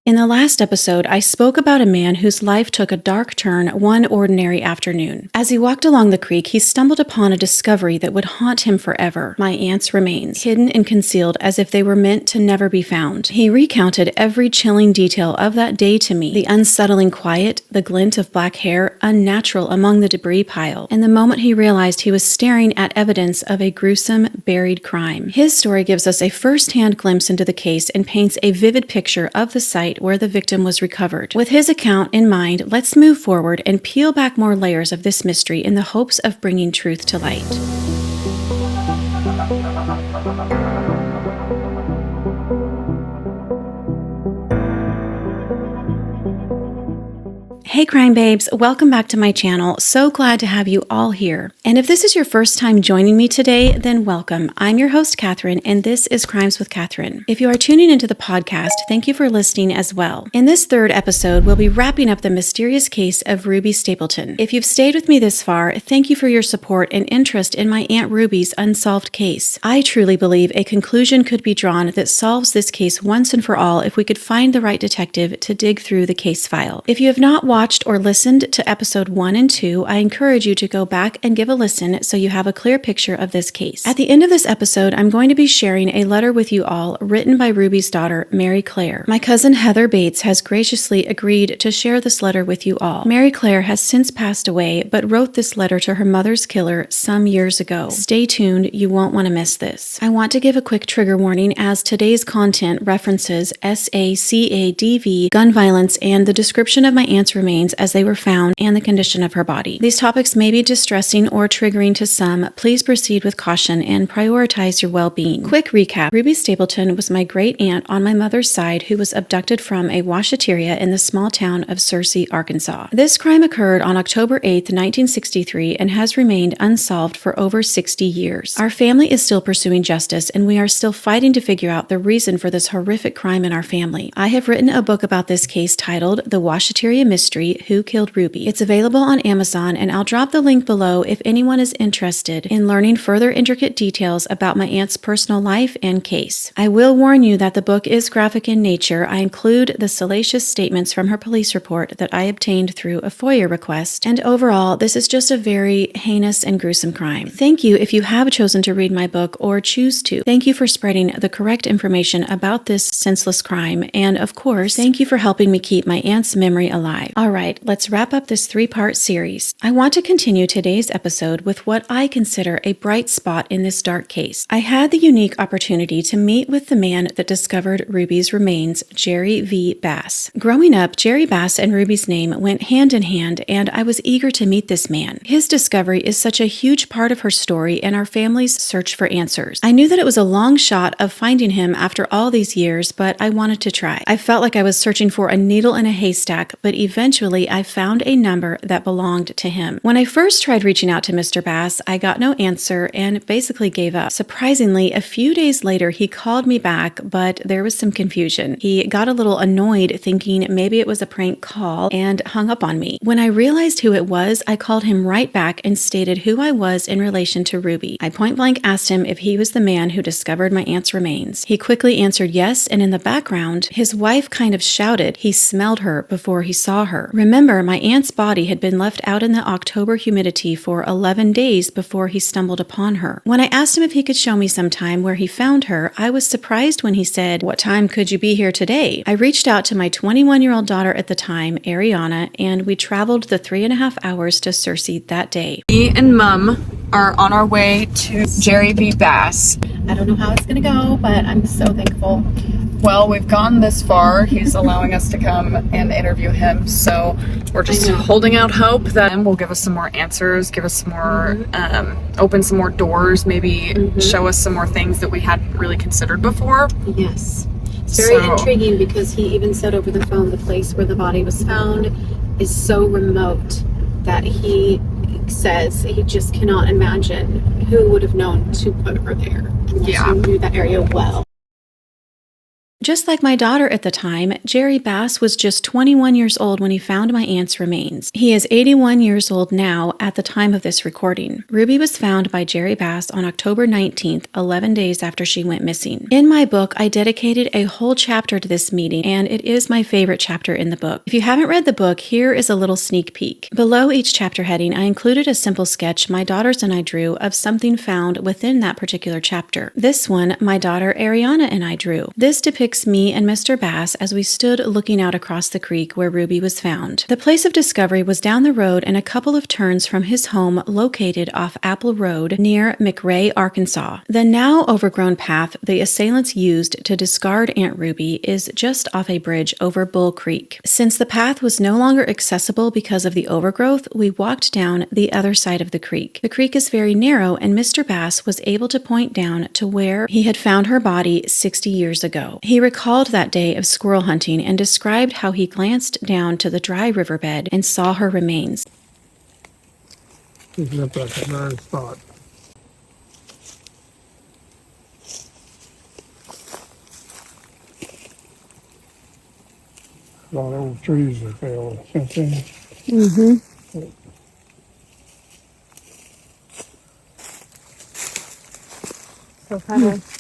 In the last episode, I spoke about a man whose life took a dark turn one ordinary afternoon. As he walked along the creek, he stumbled upon a discovery that would haunt him forever: my aunt's remains, hidden and concealed as if they were meant to never be found. He recounted every chilling detail of that day to me: the unsettling quiet, the glint of black hair, unnatural among the debris pile, and the moment he realized he was staring at evidence of a gruesome, buried crime. His story gives us a first-hand glimpse into the case and paints a vivid picture of the site where the victim was recovered. With his account in mind, let's move forward and peel back more layers of this mystery in the hopes of bringing truth to light. Hey crime babes, welcome back to my channel. So glad to have you all here. And if this is your first time joining me today, then welcome. I'm your host, Catherine, and this is Crimes with Catherine. If you are tuning into the podcast, thank you for listening as well. In this third episode, we'll be wrapping up the mysterious case of Ruby Stapleton. If you've stayed with me this far, thank you for your support and interest in my Aunt Ruby's unsolved case. I truly believe a conclusion could be drawn that solves this case once and for all if we could find the right detective to dig through the case file. If you have not watched or listened to episode 1 and 2, I encourage you to go back and give a listen so you have a clear picture of this case. At the end of this episode, I'm going to be sharing a letter with you all written by Ruby's daughter, Mary Claire. My cousin Heather Bates has graciously agreed to share this letter with you all. Mary Claire has since passed away, but wrote this letter to her mother's killer some years ago. Stay tuned, you won't want to miss this. I want to give a quick trigger warning as today's content references SACADV, gun violence, and the description of my aunt's remains as they were found and the condition of her body. These topics may be distressing or triggering to some. Please proceed with caution and prioritize your well-being. Quick recap: Ruby Stapleton was my great aunt on my mother's side who was abducted from a washeteria in the small town of Searcy, Arkansas. This crime occurred on October 8th, 1963 and has remained unsolved for over 60 years. Our family is still pursuing justice and we are still fighting to figure out the reason for this horrific crime in our family. I have written a book about this case titled The Washeteria Mystery: Who Killed Ruby? It's available on Amazon, and I'll drop the link below if anyone is interested in learning further intricate details about my aunt's personal life and case. I will warn you that the book is graphic in nature. I include the salacious statements from her police report that I obtained through a FOIA request, and overall, this is just a very heinous and gruesome crime. Thank you if you have chosen to read my book or choose to. Thank you for spreading the correct information about this senseless crime, and of course, thank you for helping me keep my aunt's memory alive. Alright, let's wrap up this 3-part series. I want to continue today's episode with what I consider a bright spot in this dark case. I had the unique opportunity to meet with the man that discovered Ruby's remains, Jerry V. Bass. Growing up, Jerry Bass and Ruby's name went hand in hand, and I was eager to meet this man. His discovery is such a huge part of her story and our family's search for answers. I knew that it was a long shot of finding him after all these years, but I wanted to try. I felt like I was searching for a needle in a haystack, but eventually I found a number that belonged to him. When I first tried reaching out to Mr. Bass, I got no answer and basically gave up. Surprisingly, a few days later, he called me back, but there was some confusion. He got a little annoyed, thinking maybe it was a prank call, and hung up on me. When I realized who it was, I called him right back and stated who I was in relation to Ruby. I point blank asked him if he was the man who discovered my aunt's remains. He quickly answered yes, and in the background, his wife kind of shouted he smelled her before he saw her. Remember, my aunt's body had been left out in the October humidity for 11 days before he stumbled upon her. When I asked him if he could show me some time where he found her, I was surprised when he said, "What time could you be here today?" I reached out to my 21-year-old daughter at the time, Ariana, and we traveled the 3.5 hours to Searcy that day. Me and Mom are on our way to Jerry V. Bass. I don't know how it's gonna go, but I'm so thankful. Well, we've gone this far. He's allowing us to come and interview him, so we're just holding out hope that will give us some more answers, give us some more, open some more doors, maybe show us some more things that we hadn't really considered before. Yes. It's very intriguing because he even said over the phone the place where the body was found is so remote that he says he just cannot imagine who would have known to put her there unless you knew that area well. Just like my daughter at the time, Jerry Bass was just 21 years old when he found my aunt's remains. He is 81 years old now at the time of this recording. Ruby was found by Jerry Bass on October 19th, 11 days after she went missing. In my book, I dedicated a whole chapter to this meeting, and it is my favorite chapter in the book. If you haven't read the book, here is a little sneak peek. Below each chapter heading, I included a simple sketch my daughters and I drew of something found within that particular chapter. This one, my daughter Ariana and I drew. This depicts me and Mr. Bass as we stood looking out across the creek where Ruby was found. The place of discovery was down the road and a couple of turns from his home located off Apple Road near McRae, Arkansas. The now overgrown path the assailants used to discard Aunt Ruby is just off a bridge over Bull Creek. Since the path was no longer accessible because of the overgrowth, we walked down the other side of the creek. The creek is very narrow and Mr. Bass was able to point down to where he had found her body 60 years ago. He recalled that day of squirrel hunting and described how he glanced down to the dry riverbed and saw her remains. Picking up at the very spot. A lot of old trees that fell since then. So kind of.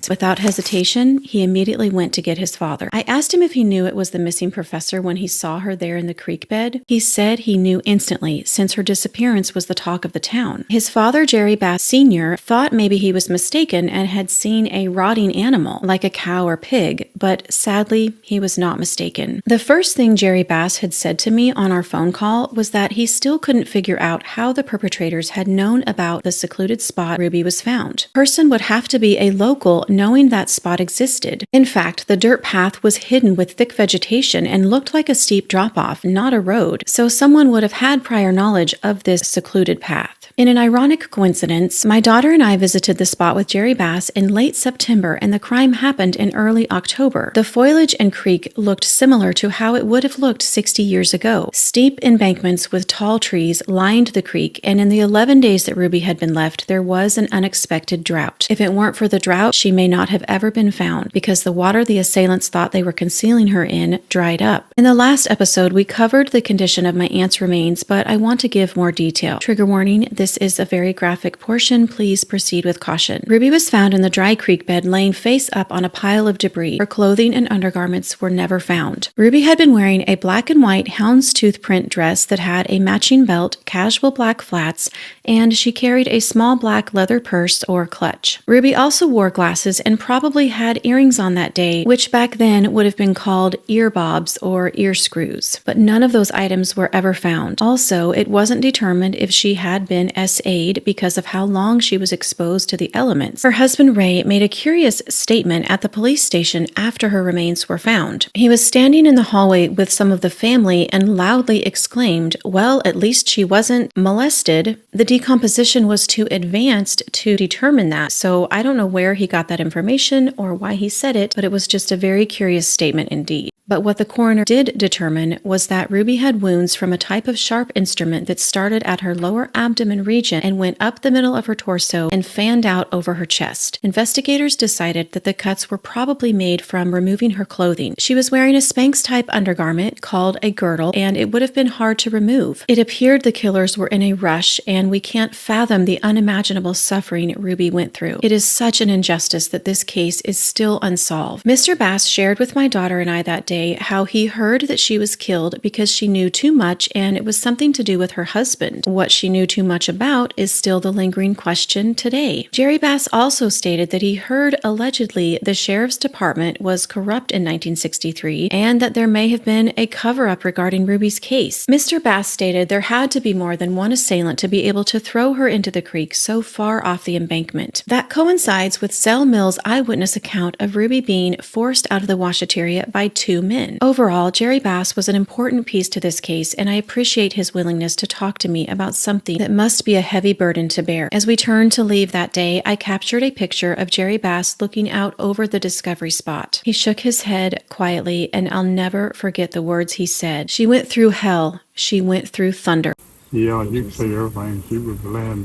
Without hesitation, he immediately went to get his father. I asked him if he knew it was the missing professor when he saw her there in the creek bed. He said he knew instantly, since her disappearance was the talk of the town. His father, Jerry Bass Sr., thought maybe he was mistaken and had seen a rotting animal, like a cow or pig, but sadly, he was not mistaken. The first thing Jerry Bass had said to me on our phone call was that he still couldn't figure out how the perpetrators had known about the secluded spot Ruby was found. Person would have to be a local knowing that spot existed. In fact, the dirt path was hidden with thick vegetation and looked like a steep drop-off, not a road, so someone would have had prior knowledge of this secluded path. In an ironic coincidence, my daughter and I visited the spot with Jerry Bass in late September and the crime happened in early October. The foliage and creek looked similar to how it would have looked 60 years ago. Steep embankments with tall trees lined the creek, and in the 11 days that Ruby had been left, there was an unexpected drought. If it weren't for the drought, she may not have ever been found because the water the assailants thought they were concealing her in dried up. In the last episode, we covered the condition of my aunt's remains, but I want to give more detail. Trigger warning, this is a very graphic portion. Please proceed with caution. Ruby was found in the dry creek bed laying face up on a pile of debris. Her clothing and undergarments were never found. Ruby had been wearing a black and white houndstooth print dress that had a matching belt, casual black flats, and she carried a small black leather purse or clutch. Ruby also wore glasses and probably had earrings on that day, which back then would have been called ear bobs or ear screws. But none of those items were ever found. Also, it wasn't determined if she had been SA'd because of how long she was exposed to the elements. Her husband Ray made a curious statement at the police station after her remains were found. He was standing in the hallway with some of the family and loudly exclaimed, "Well, at least she wasn't molested." The decomposition was too advanced to determine that, so I don't know where he got that information or why he said it, but it was just a very curious statement indeed. But what the coroner did determine was that Ruby had wounds from a type of sharp instrument that started at her lower abdomen region and went up the middle of her torso and fanned out over her chest. Investigators decided that the cuts were probably made from removing her clothing. She was wearing a Spanx-type undergarment called a girdle, and it would have been hard to remove. It appeared the killers were in a rush, and we can't fathom the unimaginable suffering Ruby went through. It is such an injustice that this case is still unsolved. Mr. Bass shared with my daughter and I that day how he heard that she was killed because she knew too much and it was something to do with her husband. What she knew too much about is still the lingering question today. Jerry Bass also stated that he heard allegedly the sheriff's department was corrupt in 1963 and that there may have been a cover-up regarding Ruby's case. Mr. Bass stated there had to be more than one assailant to be able to throw her into the creek so far off the embankment. That coincides with Zell Mills' eyewitness account of Ruby being forced out of the washeteria by two men. Overall, Jerry Bass was an important piece to this case, and I appreciate his willingness to talk to me about something that must be a heavy burden to bear. As we turned to leave that day, I captured a picture of Jerry Bass looking out over the discovery spot. He shook his head quietly, and I'll never forget the words he said. "She went through hell. She went through thunder." Yeah, you can see everything. She was laying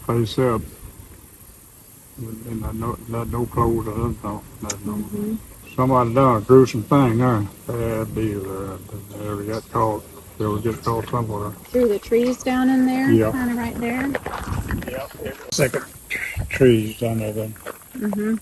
face up and no clothes or nothing. Somebody done a gruesome thing there. Bad deal there. They ever got caught. They would get caught somewhere. Through the trees down in there? Yeah. Kind of right there? Yep. Second trees down there then.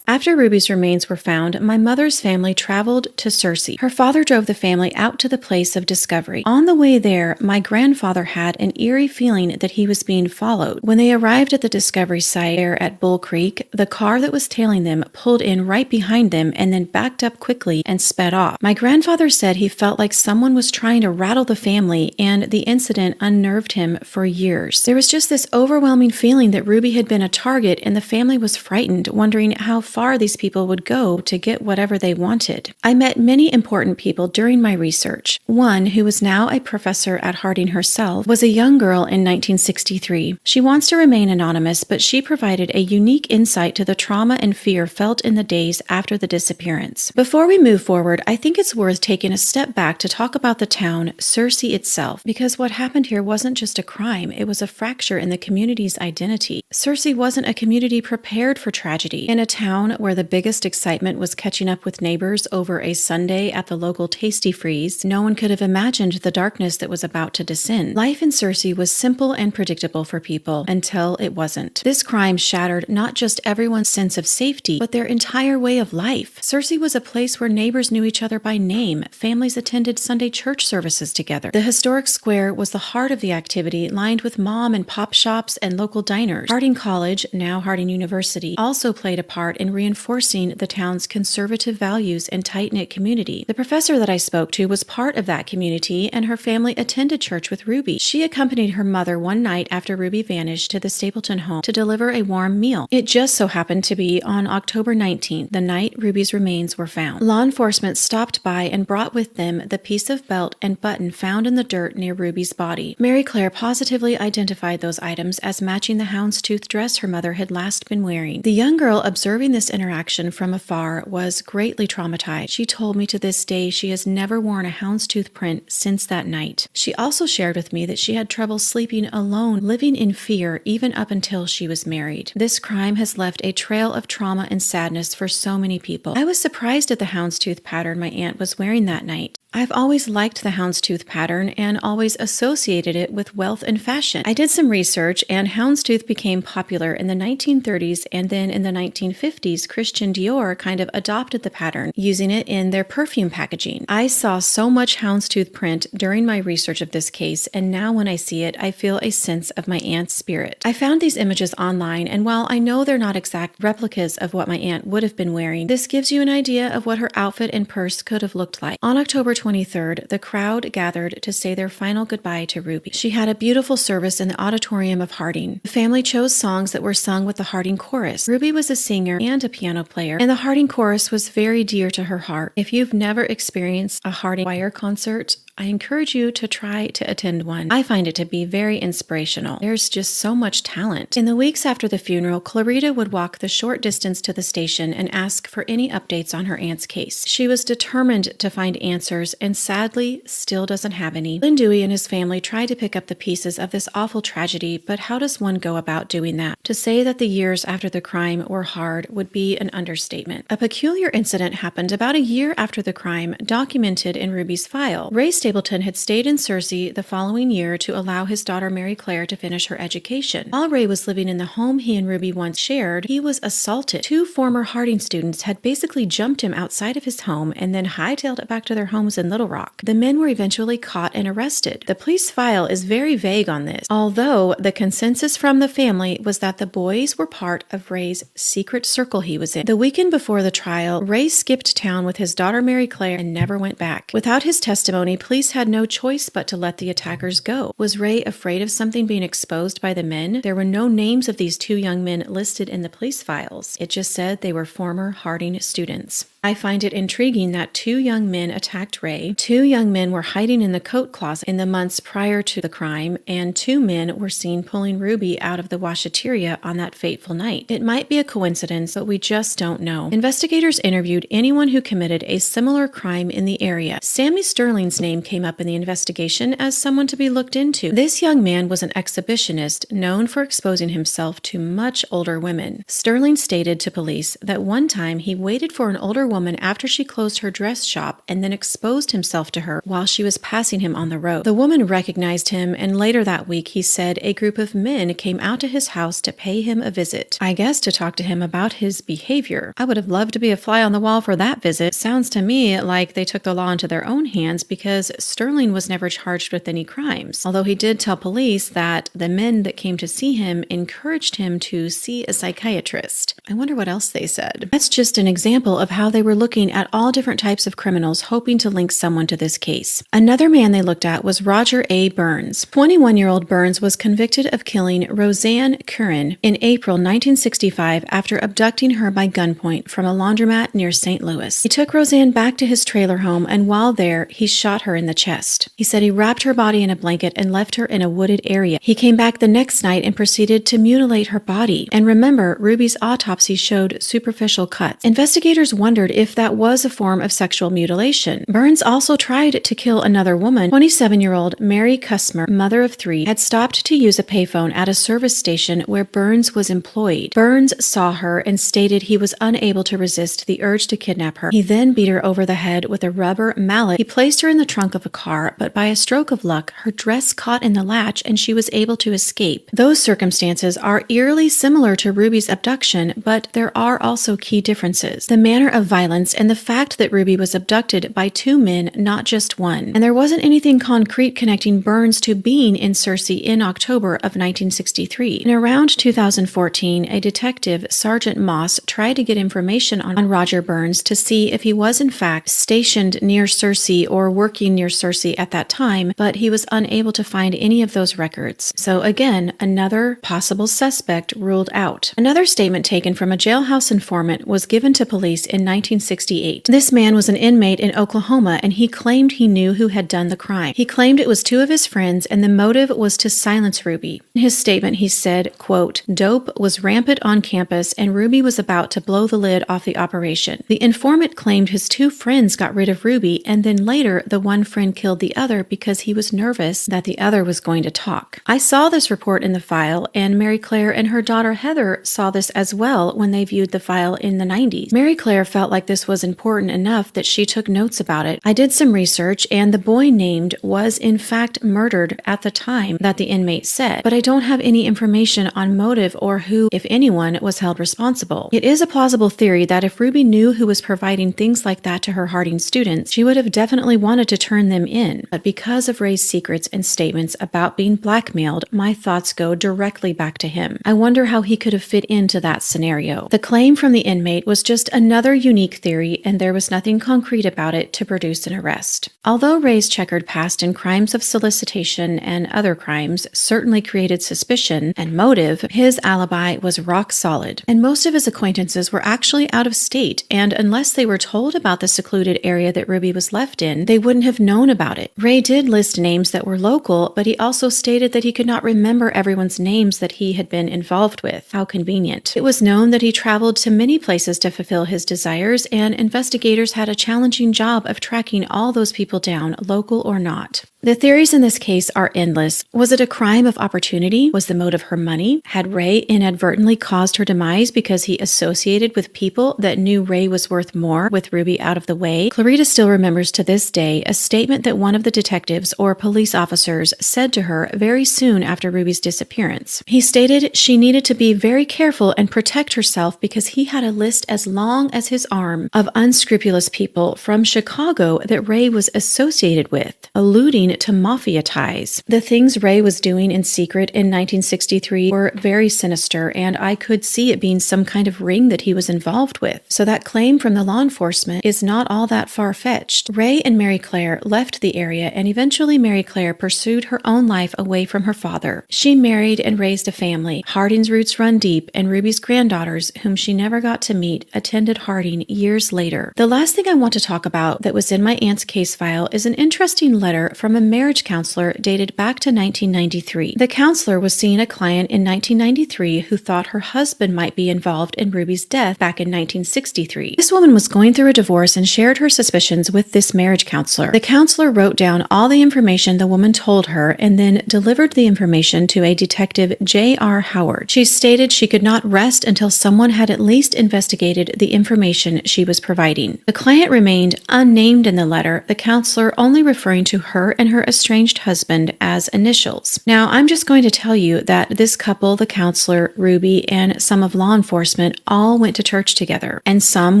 After Ruby's remains were found, my mother's family traveled to Searcy. Her father drove the family out to the place of discovery. On the way there, my grandfather had an eerie feeling that he was being followed. When they arrived at the discovery site there at Bull Creek, the car that was tailing them pulled in right behind them and then backed up quickly and sped off. My grandfather said he felt like someone was trying to rattle the family, and the incident unnerved him for years. There was just this overwhelming feeling that Ruby had been a target, and the family was frightened, wondering how far these people would go to get whatever they wanted. I met many important people during my research. One, who is now a professor at Harding herself, was a young girl in 1963. She wants to remain anonymous, but she provided a unique insight to the trauma and fear felt in the days after the disappearance. Before we move forward, I think it's worth taking a step back to talk about the town, Searcy itself, because what happened here wasn't just a crime, it was a fracture in the community's identity. Searcy wasn't a community prepared for tragedy. In a town where the biggest excitement was catching up with neighbors over a sundae at the local Tasty Freeze, no one could have imagined the darkness that was about to descend. Life in Searcy was simple and predictable for people until it wasn't. This crime shattered not just everyone's sense of safety, but their entire way of life. Searcy was a place where neighbors knew each other by name. Families attended Sunday church services together. The historic square was the heart of the activity, lined with mom and pop shops and local diners. Harding College, now Harding University, also played a part in reinforcing the town's conservative values and tight-knit community. The professor that I spoke to was part of that community, and her family attended church with Ruby. She accompanied her mother one night after Ruby vanished to the Stapleton home to deliver a warm meal. It just so happened to be on October 19th, the night Ruby's remains were found. Law enforcement stopped by and brought with them the piece of belt and button found in the dirt near Ruby's body. Mary Claire positively identified those items as matching the houndstooth dress her mother had last been wearing. The young girl observing this interaction from afar was greatly traumatized. She told me to this day she has never worn a houndstooth print since that night. She also shared with me that she had trouble sleeping alone, living in fear even up until she was married. This crime has left a trail of trauma and sadness for so many people. I was surprised at the houndstooth pattern my aunt was wearing that night. I've always liked the houndstooth pattern and always associated it with wealth and fashion. I did some research, and houndstooth became popular in the 1930s, and then in the 1950s, Christian Dior kind of adopted the pattern, using it in their perfume packaging. I saw so much houndstooth print during my research of this case, and now when I see it, I feel a sense of my aunt's spirit. I found these images online, and while I know they're not exact replicas of what my aunt would have been wearing, this gives you an idea of what her outfit and purse could have looked like. On October 23rd, the crowd gathered to say their final goodbye to Ruby. She had a beautiful service in the auditorium of Harding. The family chose songs that were sung with the Harding Chorus. Ruby was a singer and a piano player, and the Harding Chorus was very dear to her heart. If you've never experienced a Harding choir concert, I encourage you to try to attend one. I find it to be very inspirational. There's just so much talent. In the weeks after the funeral, Clarita would walk the short distance to the station and ask for any updates on her aunt's case. She was determined to find answers and sadly still doesn't have any. Lynn Dewey and his family tried to pick up the pieces of this awful tragedy, but how does one go about doing that? To say that the years after the crime were hard would be an understatement. A peculiar incident happened about a year after the crime, documented in Ruby's file. Ray Stapleton had stayed in Searcy the following year to allow his daughter Mary Claire to finish her education. While Ray was living in the home he and Ruby once shared, he was assaulted. Two former Harding students had basically jumped him outside of his home and then hightailed it back to their homes in Little Rock. The men were eventually caught and arrested. The police file is very vague on this, although the consensus from the family was that the boys were part of Ray's secret circle he was in. The weekend before the trial, Ray skipped town with his daughter Mary Claire and never went back. Without his testimony, police had no choice but to let the attackers go. Was Ray afraid of something being exposed by the men? There were no names of these two young men listed in the police files. It just said they were former Harding students. I find it intriguing that two young men attacked Ray, two young men were hiding in the coat closet in the months prior to the crime, and two men were seen pulling Ruby out of the Washeteria on that fateful night. It might be a coincidence, but we just don't know. Investigators interviewed anyone who committed a similar crime in the area. Sammy Sterling's name came up in the investigation as someone to be looked into. This young man was an exhibitionist known for exposing himself to much older women. Sterling stated to police that one time he waited for an older woman after she closed her dress shop and then exposed himself to her while she was passing him on the road. The woman recognized him, and later that week he said a group of men came out to his house to pay him a visit. I guess to talk to him about his behavior. I would have loved to be a fly on the wall for that visit. Sounds to me like they took the law into their own hands because Sterling was never charged with any crimes. Although he did tell police that the men that came to see him encouraged him to see a psychiatrist. I wonder what else they said. That's just an example of how they were looking at all different types of criminals, hoping to link someone to this case. Another man they looked at was Roger A. Burns. 21-year-old Burns was convicted of killing Roseanne Curran in April 1965 after abducting her by gunpoint from a laundromat near St. Louis. He took Roseanne back to his trailer home, and while there, he shot her in the chest. He said he wrapped her body in a blanket and left her in a wooded area. He came back the next night and proceeded to mutilate her body. And remember, Ruby's autopsy showed superficial cuts. Investigators wondered if that was a form of sexual mutilation. Burns also tried to kill another woman. 27-year-old Mary Kusmer, mother of 3, had stopped to use a payphone at a service station where Burns was employed. Burns saw her and stated he was unable to resist the urge to kidnap her. He then beat her over the head with a rubber mallet. He placed her in the trunk of a car, but by a stroke of luck, her dress caught in the latch and she was able to escape. Those circumstances are eerily similar to Ruby's abduction, but there are also key differences. The manner of violence and the fact that Ruby was abducted by 2 men, not just one. And there wasn't anything concrete connecting Burns to being in Searcy in October of 1963. In around 2014, a detective, Sergeant Moss, tried to get information on Roger Burns to see if he was in fact stationed near Searcy or working near Searcy at that time, but he was unable to find any of those records. So again, another possible suspect ruled out. Another statement taken from a jailhouse informant was given to police in 1968. This man was an inmate in Oklahoma, and he claimed he knew who had done the crime. He claimed it was 2 of his friends, and the motive was to silence Ruby. In his statement, he said, quote, "Dope was rampant on campus, and Ruby was about to blow the lid off the operation. The informant claimed his 2 friends got rid of Ruby, and then later the one friend killed the other because he was nervous that the other was going to talk." I saw this report in the file, and Mary Claire and her daughter Heather saw this as well when they viewed the file in the 90s. Mary Claire felt like this was important enough that she took notes about it. I did some research, and the boy named was in fact murdered at the time that the inmate said, but I don't have any information on motive or who, if anyone, was held responsible. It is a plausible theory that if Ruby knew who was providing things like that to her Harding students, she would have definitely wanted to turn them in. But because of Ray's secrets and statements about being blackmailed, my thoughts go directly back to him. I wonder how he could have fit into that scenario. The claim from the inmate was just another unique theory, and there was nothing concrete about it to produce an arrest. Although Ray's checkered past in crimes of solicitation and other crimes certainly created suspicion and motive, his alibi was rock solid. And most of his acquaintances were actually out of state, and unless they were told about the secluded area that Ruby was left in, they wouldn't have known about it. Ray did list names that were local, but he also stated that he could not remember everyone's names that he had been involved with. How convenient. It was known that he traveled to many places to fulfill his desires, and investigators had a challenging job of tracking all those people down, local or not. The theories in this case are endless. Was it a crime of opportunity? Was the motive her money? Had Ray inadvertently caused her demise because he associated with people that knew Ray was worth more with Ruby out of the way? Clarita still remembers to this day a statement that one of the detectives or police officers said to her very soon after Ruby's disappearance. He stated she needed to be very careful and protect herself because he had a list as long as his arm of unscrupulous people from Chicago that Ray was associated with, alluding to mafia ties. The things Ray was doing in secret in 1963 were very sinister, and I could see it being some kind of ring that he was involved with. So that claim from the law enforcement is not all that far-fetched. Ray and Mary Claire left the area, and eventually Mary Claire pursued her own life away from her father. She married and raised a family. Harding's roots run deep, and Ruby's granddaughters, whom she never got to meet, attended Harding years later. The last thing I want to talk about that was in my aunt's case file is an interesting letter from a marriage counselor dated back to 1993. The counselor was seeing a client in 1993 who thought her husband might be involved in Ruby's death back in 1963. This woman was going through a divorce and shared her suspicions with this marriage counselor. The counselor wrote down all the information the woman told her and then delivered the information to a detective, J.R. Howard. She stated she could not rest until someone had at least investigated the information she was providing. The client remained unnamed in the letter, the counselor only referring to her and her estranged husband as initials. Now, I'm just going to tell you that this couple, the counselor, Ruby, and some of law enforcement all went to church together, and some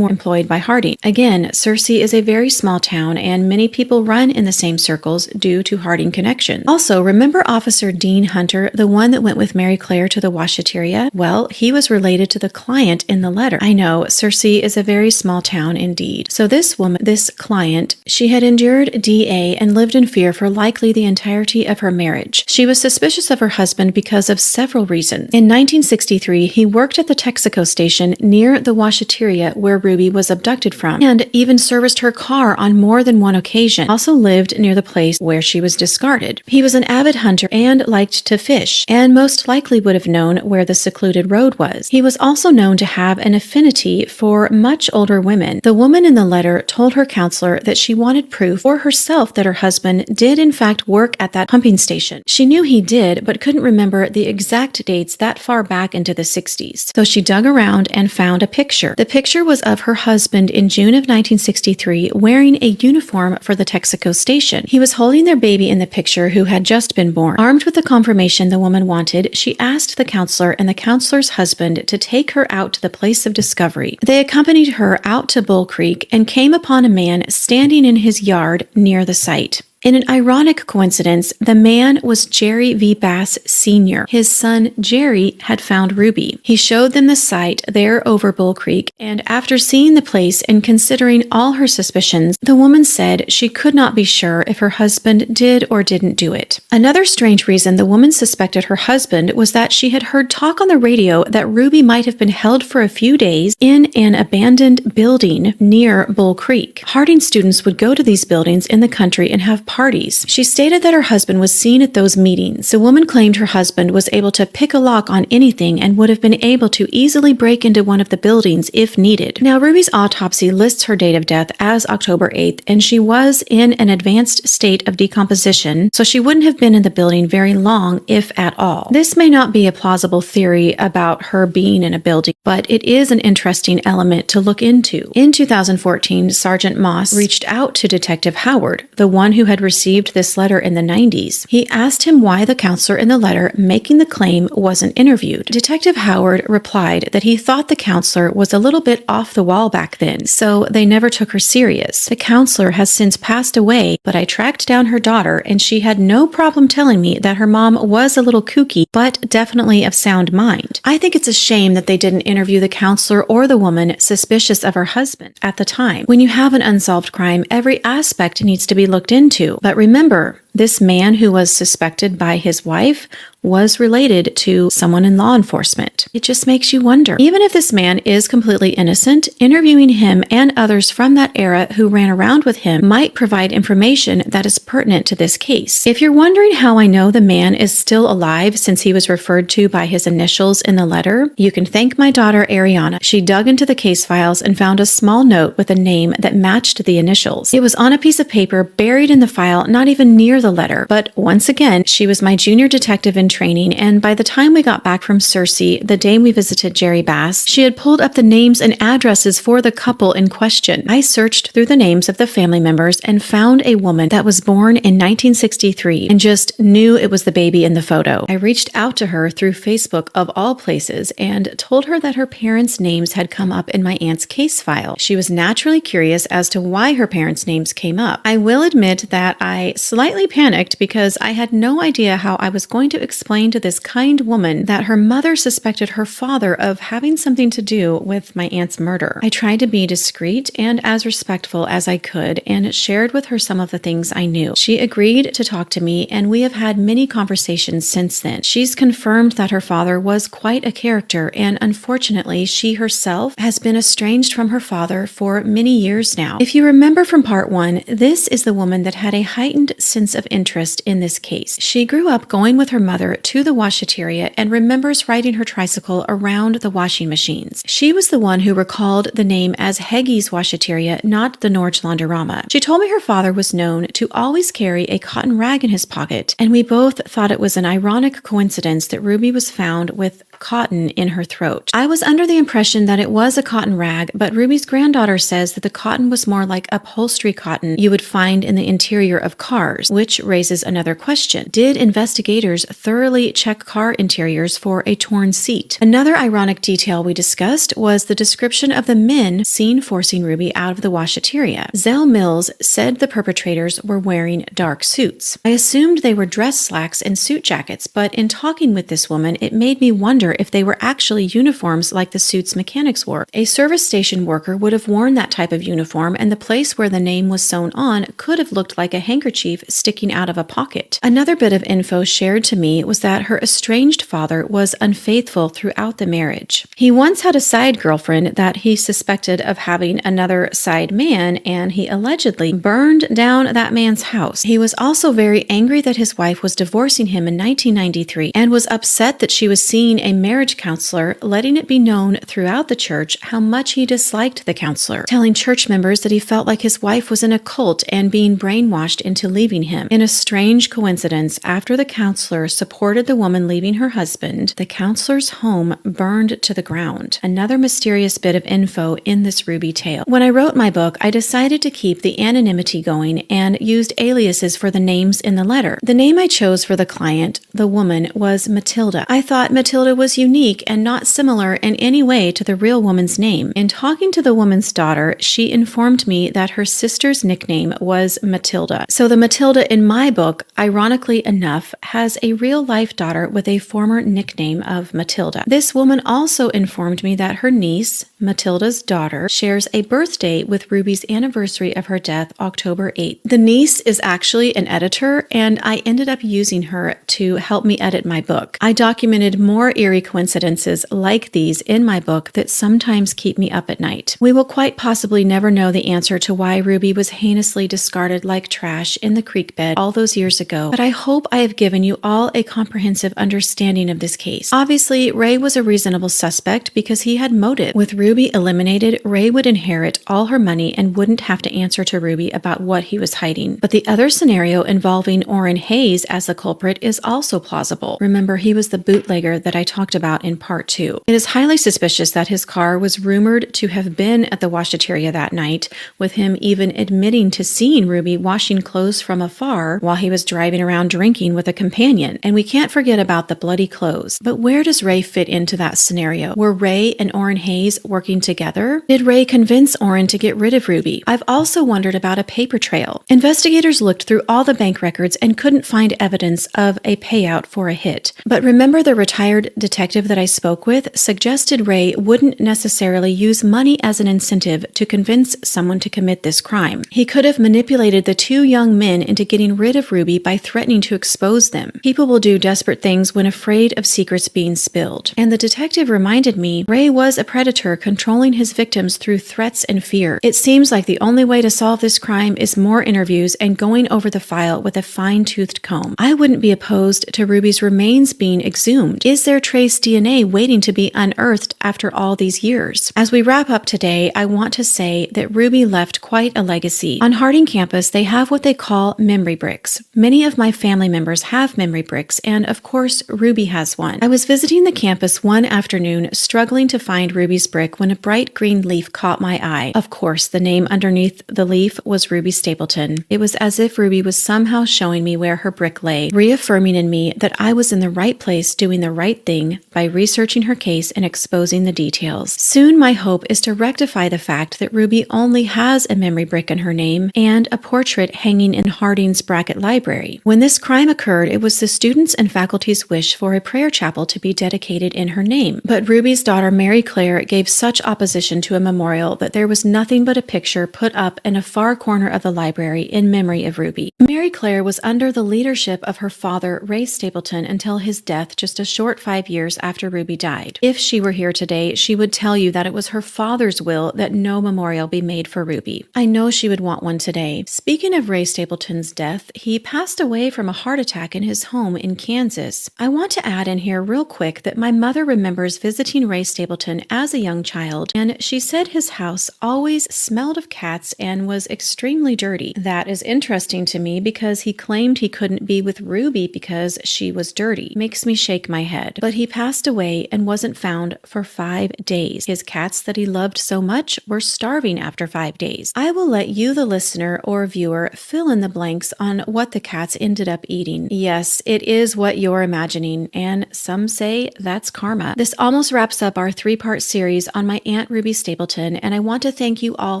were employed by Harding. Again, Searcy is a very small town, and many people run in the same circles due to Harding connections. Also, remember Officer Dean Hunter, the one that went with Mary Claire to the Washeteria? Well, he was related to the client in the letter. I know, Searcy is a very small town indeed. So this woman, this client, she had endured DA and lived in fear for likely the entirety of her marriage. She was suspicious of her husband because of several reasons. In 1963, he worked at the Texaco station near the Washeteria where Ruby was abducted from, and even serviced her car on more than one occasion. Also lived near the place where she was discarded. He was an avid hunter and liked to fish, and most likely would have known where the secluded road was. He was also known to have an affinity for much older women. The woman in the letter told her counselor that she wanted proof for herself that her husband did in fact work at that pumping station. She knew he did, but couldn't remember the exact dates that far back into the 60s. So she dug around and found a picture. The picture was of her husband in June of 1963 wearing a uniform for the Texaco station. He was holding their baby in the picture who had just been born. Armed with the confirmation the woman wanted, she asked the counselor and the counselor's husband to take her out to the place of discovery. They accompanied her out to Bull Creek and came upon a man standing in his yard near the site. In an ironic coincidence, the man was Jerry V. Bass Sr. His son, Jerry, had found Ruby. He showed them the site there over Bull Creek, and after seeing the place and considering all her suspicions, the woman said she could not be sure if her husband did or didn't do it. Another strange reason the woman suspected her husband was that she had heard talk on the radio that Ruby might have been held for a few days in an abandoned building near Bull Creek. Harding students would go to these buildings in the country and have parties. She stated that her husband was seen at those meetings. The woman claimed her husband was able to pick a lock on anything and would have been able to easily break into one of the buildings if needed. Now, Ruby's autopsy lists her date of death as October 8th, and she was in an advanced state of decomposition, so she wouldn't have been in the building very long, if at all. This may not be a plausible theory about her being in a building, but it is an interesting element to look into. In 2014, Sergeant Moss reached out to Detective Howard, the one who had received this letter in the 90s. He asked him why the counselor in the letter making the claim wasn't interviewed. Detective Howard replied that he thought the counselor was a little bit off the wall back then, so they never took her serious. The counselor has since passed away, but I tracked down her daughter and she had no problem telling me that her mom was a little kooky, but definitely of sound mind. I think it's a shame that they didn't interview the counselor or the woman suspicious of her husband at the time. When you have an unsolved crime, every aspect needs to be looked into. But remember, this man who was suspected by his wife was related to someone in law enforcement. It just makes you wonder. Even if this man is completely innocent, interviewing him and others from that era who ran around with him might provide information that is pertinent to this case. If you're wondering how I know the man is still alive since he was referred to by his initials in the letter, you can thank my daughter Ariana. She dug into the case files and found a small note with a name that matched the initials. It was on a piece of paper buried in the file, not even near the letter. But once again, she was my junior detective in training, and by the time we got back from Searcy, the day we visited Jerry Bass, she had pulled up the names and addresses for the couple in question. I searched through the names of the family members and found a woman that was born in 1963 and just knew it was the baby in the photo. I reached out to her through Facebook of all places and told her that her parents' names had come up in my aunt's case file. She was naturally curious as to why her parents' names came up. I will admit that I slightly panicked because I had no idea how I was going to explain to this kind woman that her mother suspected her father of having something to do with my aunt's murder. I tried to be discreet and as respectful as I could and shared with her some of the things I knew. She agreed to talk to me, and we have had many conversations since then. She's confirmed that her father was quite a character, and unfortunately, she herself has been estranged from her father for many years now. If you remember from part 1, this is the woman that had a heightened sense of of interest in this case. She grew up going with her mother to the washeteria and remembers riding her tricycle around the washing machines. She was the one who recalled the name as Heggy's Washeteria, not the Norge laundromat. She told me her father was known to always carry a cotton rag in his pocket, and we both thought it was an ironic coincidence that Ruby was found with cotton in her throat. I was under the impression that it was a cotton rag, but Ruby's granddaughter says that the cotton was more like upholstery cotton you would find in the interior of cars, which raises another question. Did investigators thoroughly check car interiors for a torn seat? Another ironic detail we discussed was the description of the men seen forcing Ruby out of the washeteria. Zell Mills said the perpetrators were wearing dark suits. I assumed they were dress slacks and suit jackets, but in talking with this woman, it made me wonder if they were actually uniforms like the suits mechanics wore. A service station worker would have worn that type of uniform, and the place where the name was sewn on could have looked like a handkerchief sticking out of a pocket. Another bit of info shared to me was that her estranged father was unfaithful throughout the marriage. He once had a side girlfriend that he suspected of having another side man, and he allegedly burned down that man's house. He was also very angry that his wife was divorcing him in 1993 and was upset that she was seeing a marriage counselor, letting it be known throughout the church how much he disliked the counselor, telling church members that he felt like his wife was in a cult and being brainwashed into leaving him. In a strange coincidence, after the counselor supported the woman leaving her husband, the counselor's home burned to the ground. Another mysterious bit of info in this Ruby tale. When I wrote my book, I decided to keep the anonymity going and used aliases for the names in the letter. The name I chose for the client, the woman, was Matilda. I thought Matilda was unique and not similar in any way to the real woman's name. In talking to the woman's daughter, she informed me that her sister's nickname was Matilda. So the Matilda in my book, ironically enough, has a real-life daughter with a former nickname of Matilda. This woman also informed me that her niece, Matilda's daughter, shares a birthday with Ruby's anniversary of her death, October 8th. The niece is actually an editor, and I ended up using her to help me edit my book. I documented more eerie coincidences like these in my book that sometimes keep me up at night. We will quite possibly never know the answer to why Ruby was heinously discarded like trash in the creek bed all those years ago, but I hope I have given you all a comprehensive understanding of this case. Obviously, Ray was a reasonable suspect because he had motive. With Ruby eliminated, Ray would inherit all her money and wouldn't have to answer to Ruby about what he was hiding. But the other scenario involving Orrin Hayes as the culprit is also plausible. Remember, he was the bootlegger that I talked about in part 2. It is highly suspicious that his car was rumored to have been at the washeteria that night, with him even admitting to seeing Ruby washing clothes from afar while he was driving around drinking with a companion. And we can't forget about the bloody clothes. But where does Ray fit into that scenario? Were Ray and Orrin Hayes working together? Did Ray convince Orrin to get rid of Ruby? I've also wondered about a paper trail. Investigators looked through all the bank records and couldn't find evidence of a payout for a hit. But remember, the retired detective that I spoke with suggested Ray wouldn't necessarily use money as an incentive to convince someone to commit this crime. He could have manipulated the two young men into getting rid of Ruby by threatening to expose them. People will do desperate things when afraid of secrets being spilled. And the detective reminded me Ray was a predator controlling his victims through threats and fear. It seems like the only way to solve this crime is more interviews and going over the file with a fine-toothed comb. I wouldn't be opposed to Ruby's remains being exhumed. Is there trace DNA waiting to be unearthed after all these years? As we wrap up today, I want to say that Ruby left quite a legacy. On Harding campus, they have what they call memory bricks. Many of my family members have memory bricks, and of course, Ruby has one. I was visiting the campus one afternoon, struggling to find Ruby's brick when a bright green leaf caught my eye. Of course, the name underneath the leaf was Ruby Stapleton. It was as if Ruby was somehow showing me where her brick lay, reaffirming in me that I was in the right place doing the right thing by researching her case and exposing the details. Soon, my hope is to rectify the fact that Ruby only has a memory brick in her name and a portrait hanging in Harding's Brackett Library. When this crime occurred, it was the students' and faculty's wish for a prayer chapel to be dedicated in her name. But Ruby's daughter, Mary Claire, gave such opposition to a memorial that there was nothing but a picture put up in a far corner of the library in memory of Ruby. Mary Claire was under the leadership of her father, Ray Stapleton, until his death just a short 5 years years after Ruby died. If she were here today, she would tell you that it was her father's will that no memorial be made for Ruby. I know she would want one today. Speaking of Ray Stapleton's death, he passed away from a heart attack in his home in Kansas. I want to add in here real quick that my mother remembers visiting Ray Stapleton as a young child, and she said his house always smelled of cats and was extremely dirty. That is interesting to me because he claimed he couldn't be with Ruby because she was dirty. Makes me shake my head. But he passed away and wasn't found for 5 days. His cats that he loved so much were starving after 5 days. I will let you, the listener or viewer, fill in the blanks on what the cats ended up eating. Yes, it is what you're imagining, and some say that's karma. This almost wraps up our 3-part series on my Aunt Ruby Stapleton, and I want to thank you all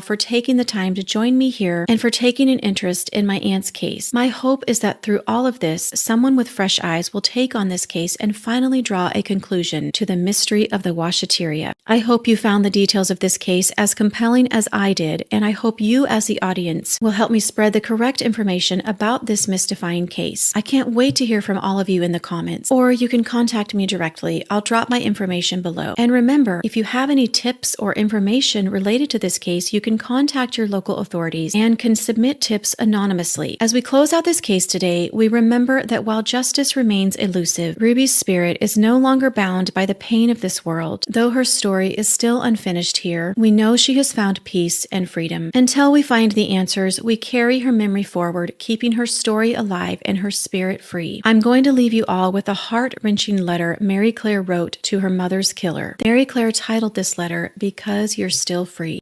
for taking the time to join me here and for taking an interest in my aunt's case. My hope is that through all of this, someone with fresh eyes will take on this case and finally draw a conclusion to the mystery of the Washeteria. I hope you found the details of this case as compelling as I did, and I hope you as the audience will help me spread the correct information about this mystifying case. I can't wait to hear from all of you in the comments, or you can contact me directly. I'll drop my information below. And remember, if you have any tips or information related to this case, you can contact your local authorities and can submit tips anonymously. As we close out this case today, we remember that while justice remains elusive, Ruby's spirit is no longer bound by the pain of this world. Though her story is still unfinished here, we know she has found peace and freedom. Until we find the answers, we carry her memory forward, keeping her story alive and her spirit free. I'm going to leave you all with a heart-wrenching letter Mary Claire wrote to her mother's killer. Mary Claire titled this letter, "Because You're Still Free."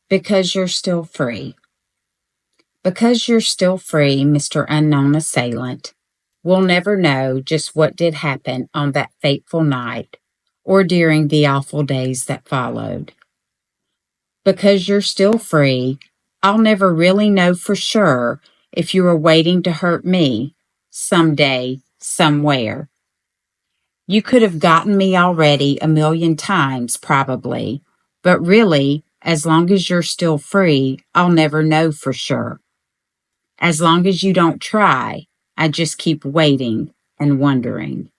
Because you're still free. Because you're still free, Mr. Unknown Assailant, we'll never know just what did happen on that fateful night or during the awful days that followed. Because you're still free, I'll never really know for sure if you were waiting to hurt me someday, somewhere. You could have gotten me already 1,000,000 times, probably, but really, as long as you're still free, I'll never know for sure. As long as you don't try, I just keep waiting and wondering.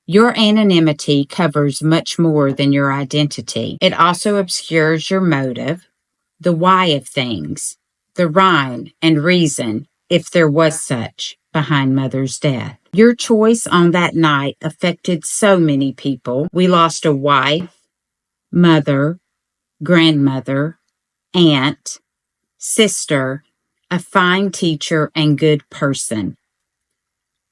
Your anonymity covers much more than your identity. It also obscures your motive, the why of things, the rhyme and reason, if there was such, behind Mother's death. Your choice on that night affected so many people. We lost a wife, mother, grandmother, aunt, sister, a fine teacher and good person.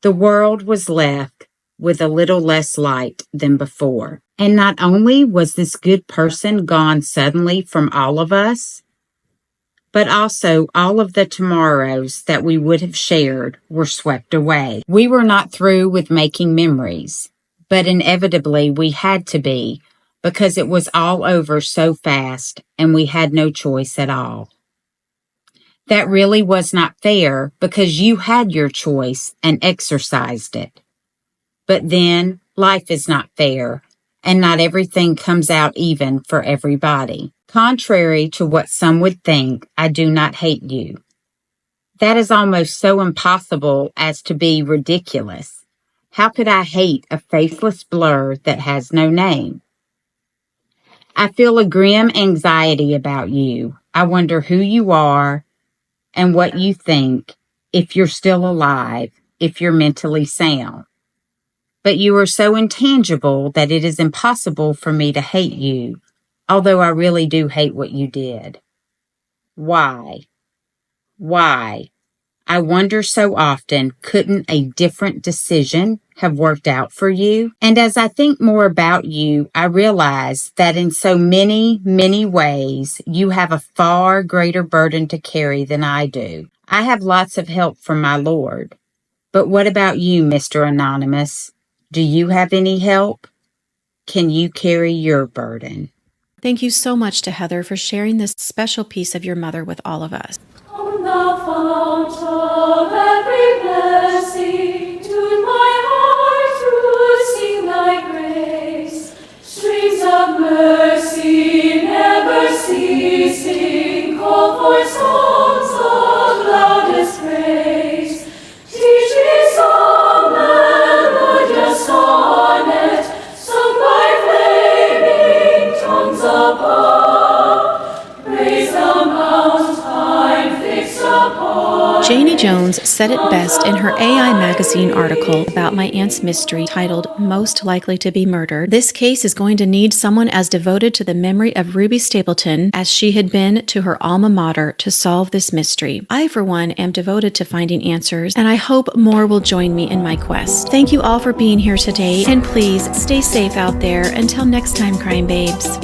The world was left with a little less light than before. And not only was this good person gone suddenly from all of us, but also all of the tomorrows that we would have shared were swept away. We were not through with making memories, but inevitably we had to be, because it was all over so fast and we had no choice at all. That really was not fair because you had your choice and exercised it. But then life is not fair, and not everything comes out even for everybody. Contrary to what some would think, I do not hate you. That is almost so impossible as to be ridiculous. How could I hate a faceless blur that has no name? I feel a grim anxiety about you. I wonder who you are and what you think, if you're still alive, if you're mentally sound. But you are so intangible that it is impossible for me to hate you, although I really do hate what you did. Why? Why? I wonder so often, couldn't a different decision have worked out for you? And as I think more about you, I realize that in so many, many ways, you have a far greater burden to carry than I do. I have lots of help from my Lord. But what about you, Mr. Anonymous? Do you have any help? Can you carry your burden? Thank you so much to Heather for sharing this special piece of your mother with all of us. On the fount of every blessing, tune my heart to sing thy grace. Streams of mercy never ceasing, call for songs of loudest praise. Teach me some melodious sonnet Janie Jones said it best in her AI Magazine article about my aunt's mystery titled Most Likely to Be Murdered. This case is going to need someone as devoted to the memory of Ruby Stapleton as she had been to her alma mater to solve this mystery. I, for one, am devoted to finding answers, and I hope more will join me in my quest. Thank you all for being here today, and please stay safe out there. Until next time, Crime Babes.